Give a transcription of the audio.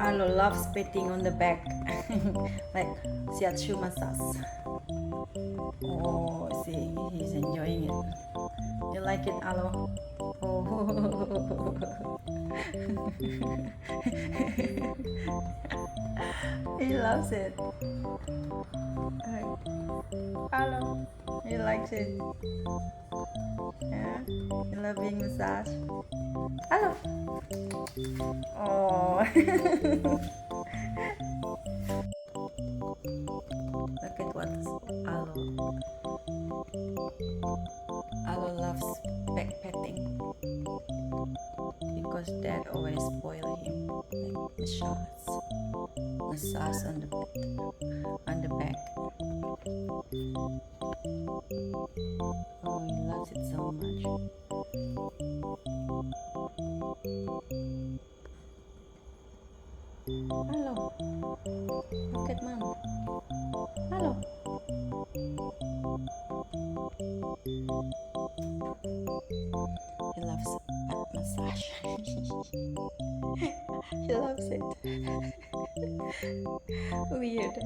Arlo loves petting on the back, like shiatsu massage. Oh, see, he's enjoying it. You like it, Arlo? Oh, he loves it. Arlo, he likes it. Yeah, you love being massaged. Arlo. Oh. Look at what Arlo. Arlo loves back petting because dad always spoil him like massage on the back. Oh, he loves it so much. Hello, look at mom. Hello. He loves butt massage. He loves it. Weird.